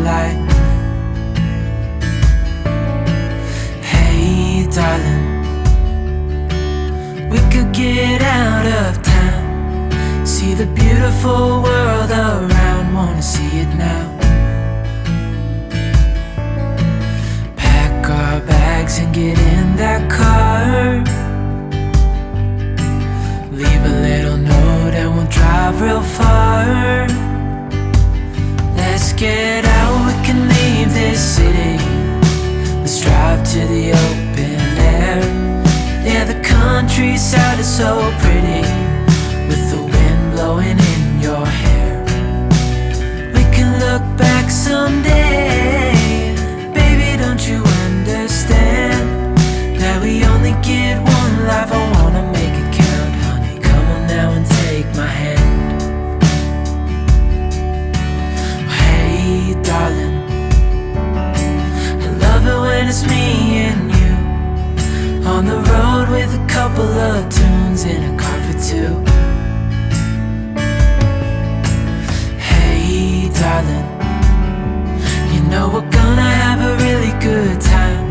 light. Hey darling, we could get out of town, see the beautiful world around, wanna see it now. Pack our bags and get in that car, leave a little note and we'll drive real far. Let's get out, we can leave this city, let's drive to the open air. Yeah, the countryside is so pretty, with the wind blowing in your hair. We can look back someday, baby, don't you understand that we only get one life? I wanna make it count, honey, come on now and take my hand. Hey darling, I love it when it's me and you, on the road with a couple of tunes in a car for two. Hey darling, you know we're gonna have a really good time,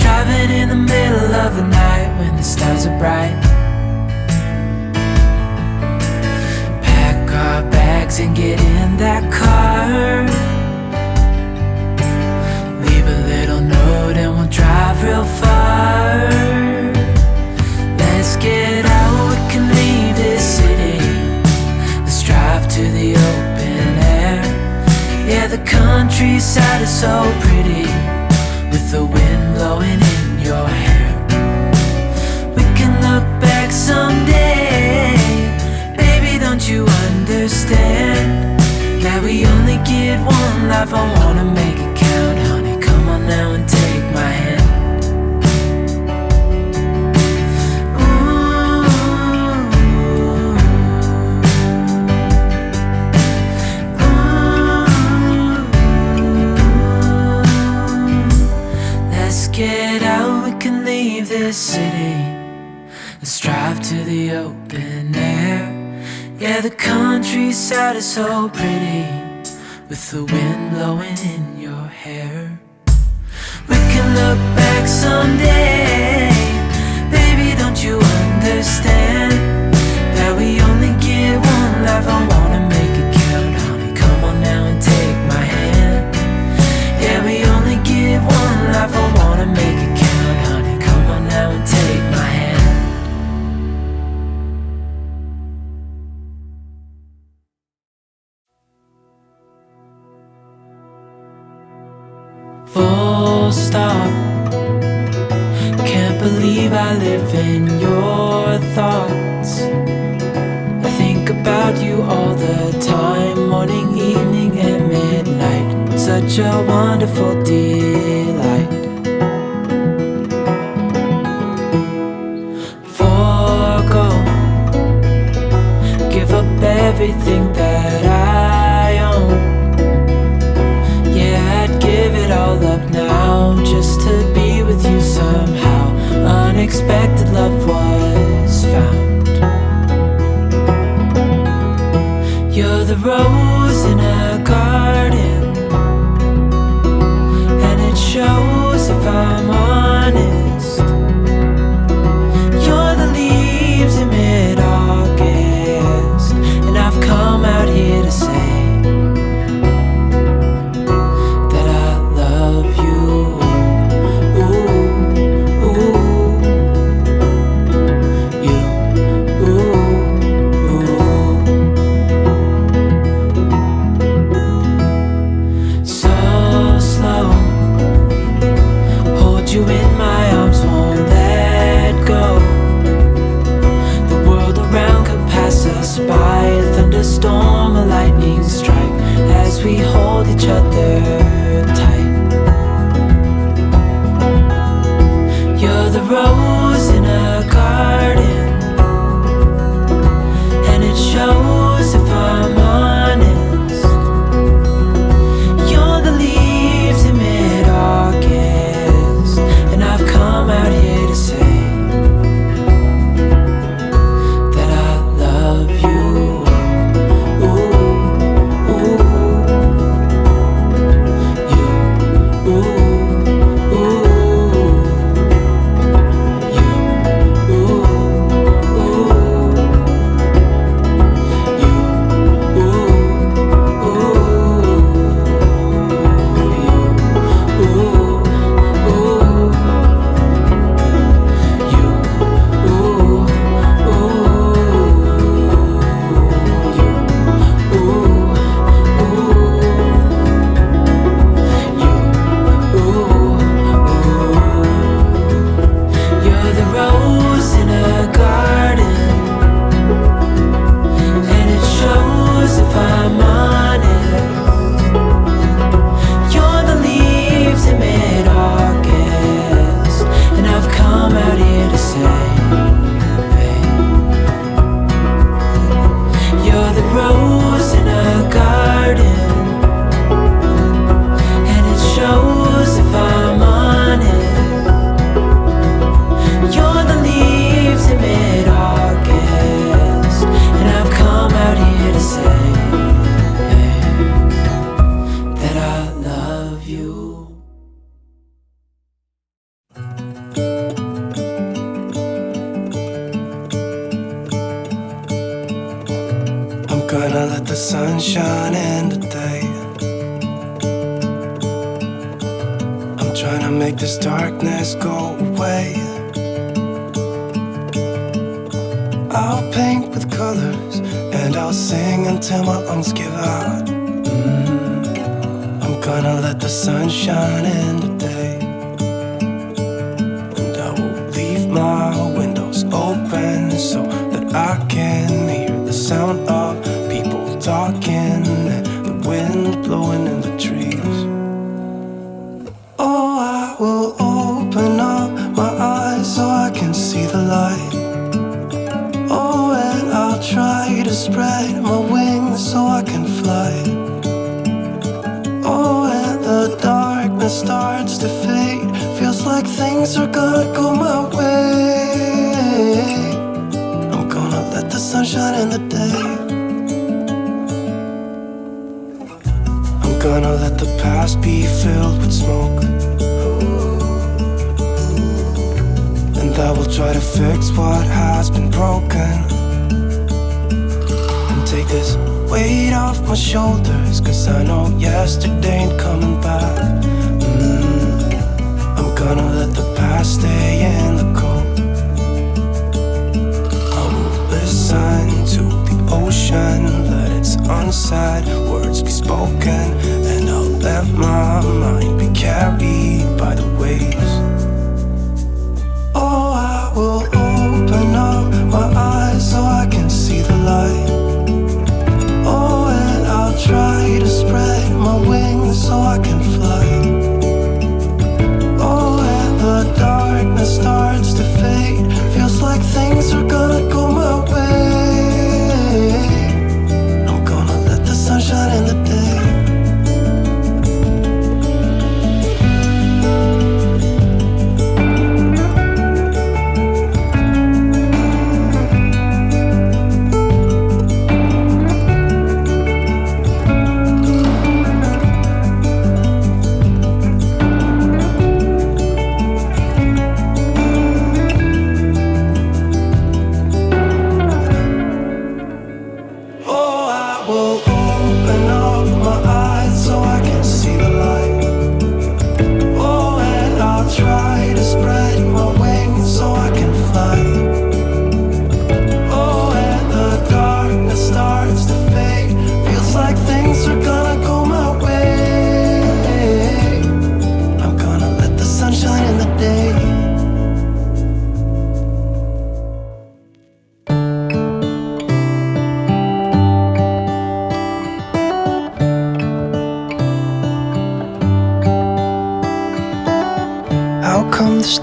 driving in the middle of the night when the stars are bright. Pack our bags and get in that car, leave a little note and we'll drive real far. Let's get out, we can leave this city, let's drive to the open air. Yeah, the countryside is so pretty, with the wind blowing in your hair. We can look back someday, baby, don't you understand that we only get one life? I wanna make it count, honey, come on now and take my hand. Get out, we can leave this city, let's drive to the open air. Yeah, the countryside is so pretty, with the wind blowing in your hair. We can look back someday, baby, don't you understand that we only get one life? I wanna make it count, honey, come on now and take my hand. Yeah, we only get one life, I wanna make it count, honey, come on now and take my hand. Full stop, can't believe I live in your thoughts. I think about you all the time, morning, evening, and midnight, such a wonderful delight. Forgo, give up everything that I own. Yeah, I'd give it all up now, just to be with you somehow. Unexpected love was found. You're the rose in a garden, and it shows if I'm honest. You're the leaves in mid-August, and I've come out here to say that I love you. Ooh, ooh, you, ooh, ooh. So slow, hold you in shining today. I'm trying to make this darkness go away. I'll paint with colors and I'll sing until my lungs give out. I'm gonna let the sun shine in today. And I will leave my windows open so that I can hear the sound of people talking and the wind blowing in the trees. Oh, I will open up my eyes so I can see the light. Oh, and I'll try to spread my wings so I can fly. Oh, and the darkness starts to fade. Feels like things are gonna go my way. I'm gonna let the sun shine in the day. I'm gonna let the past be filled with smoke. And I will try to fix what has been broken. And take this weight off my shoulders, 'cause I know yesterday ain't coming back. I'm gonna let the past stay in the cold. I will listen to the ocean, let its unsaid words be spoken. And I'll let my mind be carried by the waves. Oh, I will open up my eyes so I can see the light. Oh, and I'll try to spread my wings so I can fly. Oh, and the darkness starts to fade. Feels like things are gonna go my way. I'm gonna let the sun shine in the day.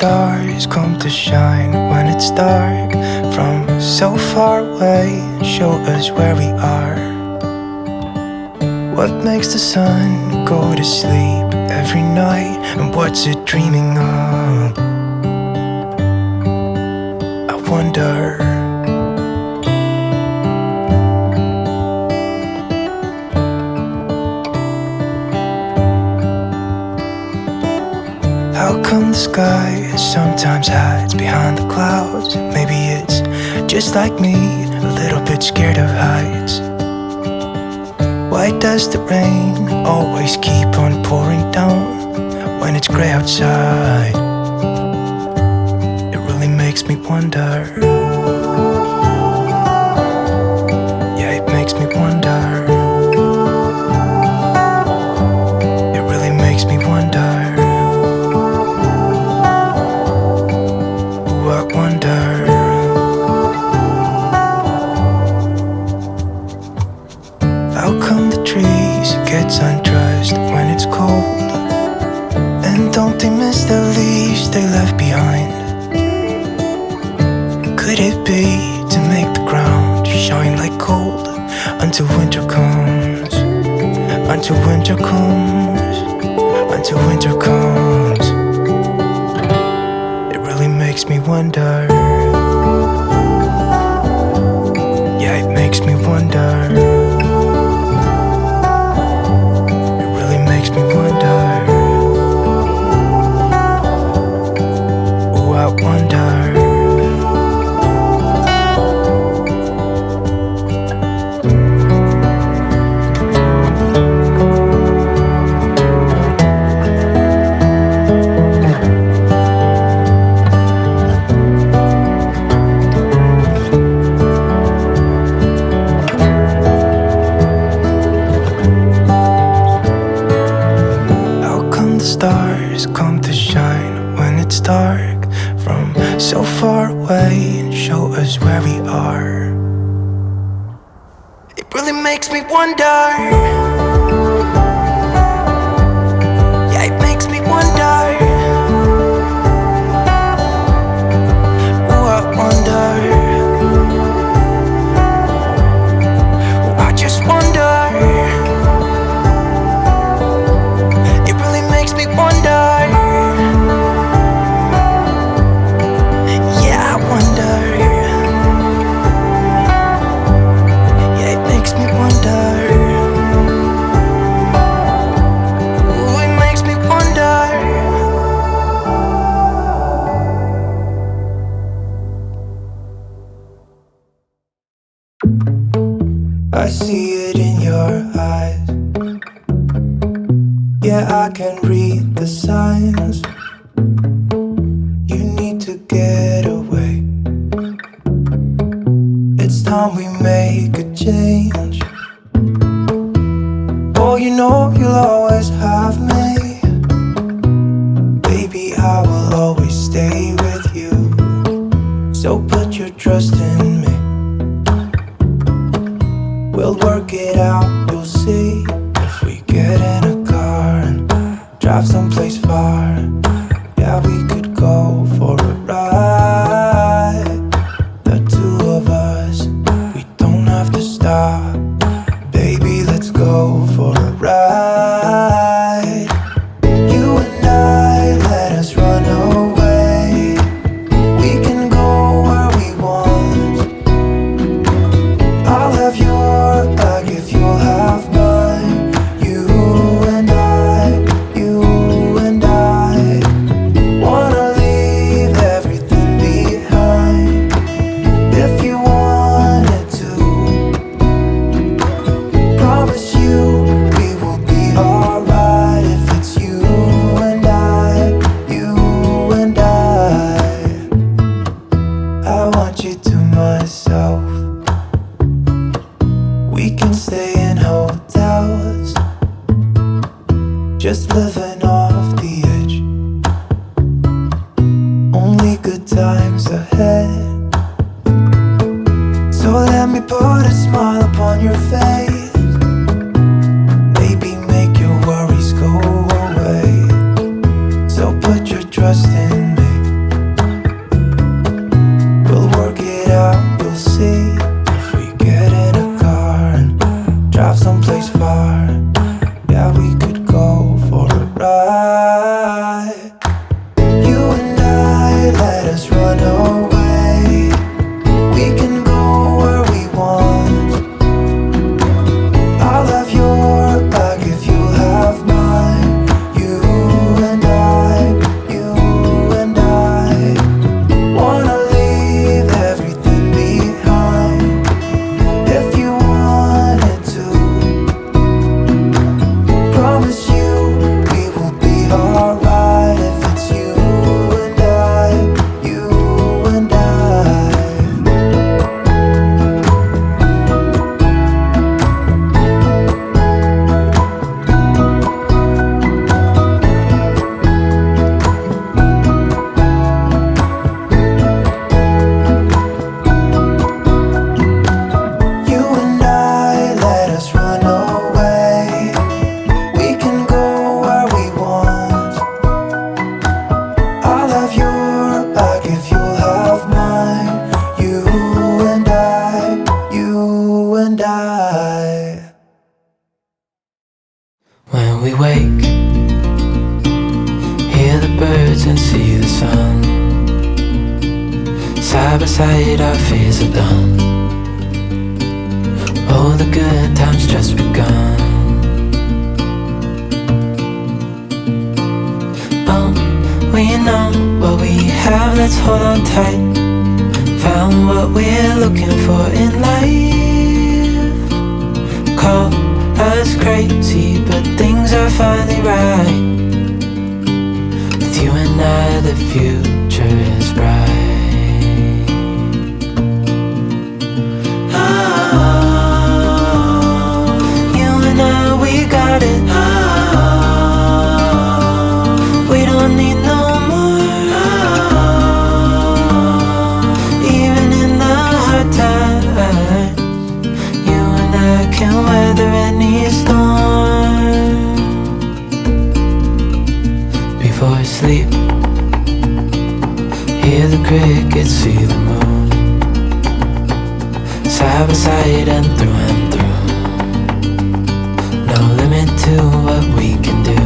Stars come to shine when it's dark from so far away, show us where we are. What makes the sun go to sleep every night, and what's it dreaming of? I wonder. How come the sky sometimes hides behind the clouds? Maybe it's just like me, a little bit scared of heights. Why does the rain always keep on pouring down when it's gray outside? It really makes me wonder. Yeah, it makes me wonder. It really makes me wonder. I wonder. How come the trees gets undressed when it's cold? And don't they miss the leaves they left behind? Could it be to make the ground shine like gold until winter comes? Until winter comes. Until winter comes. Makes me wonder. Yeah, it makes me wonder. It really makes me wonder. Oh, I wonder. Yeah, it makes me wonder. Ooh, I wonder. Ooh, I just wonder. It really makes me wonder. Yeah, I wonder. Yeah, it makes me wonder. Ooh, it makes me wonder. I see it in your eyes. Yeah, I can read the signs. You need to get away. It's time we make a change. Oh, you know you'll always have me. Baby, I will always stay with you. So put your trust in me. We'll work it out, you'll see. If we get in a car and drive someplace far, yeah, we could go for a ride. The two of us, we don't have to stop. Baby, let's go for a ride. You and I, let us run away. We can go where we want. I'll have your back if you'll have mine. You and I, you and I wanna leave everything behind. If you wanted to, promise you we will be alright. If it's you and I, you and I want you to myself. We can stay in hotels, just living off the edge. Only good times ahead. So let me put a smile upon your face. Maybe make your worries go away. So put your trust in me. We'll work it out, you'll see. If we get in a car and drive someplace far, yeah, we could go for a ride. You and I, let us run away. We can go where we want. I'll have your back if you'll have mine. You and I, you and I wanna leave everything behind. If you wanted to, promise you we will be alright. If it's you and I, you and I. You and I, let us run away. We can go where we want. I'll have your back if you'll have mine. You and I, you and I. When we wake, hear the birds and see the sun. Side by side our fears are done. Oh, the good times just begun. Oh, we know what we have, let's hold on tight. Found what we're looking for in life. Call us crazy, but things are finally right. With you and I, the future is bright. You and I, we got it. We don't need no more. Even in the hard times, you and I can weather any crickets see the moon, side by side and through. No limit to what we can do.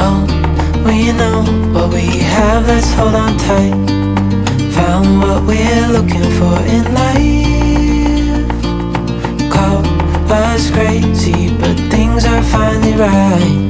Oh, we know what we have, let's hold on tight. Found what we're looking for in life. Call us crazy, but things are finally right.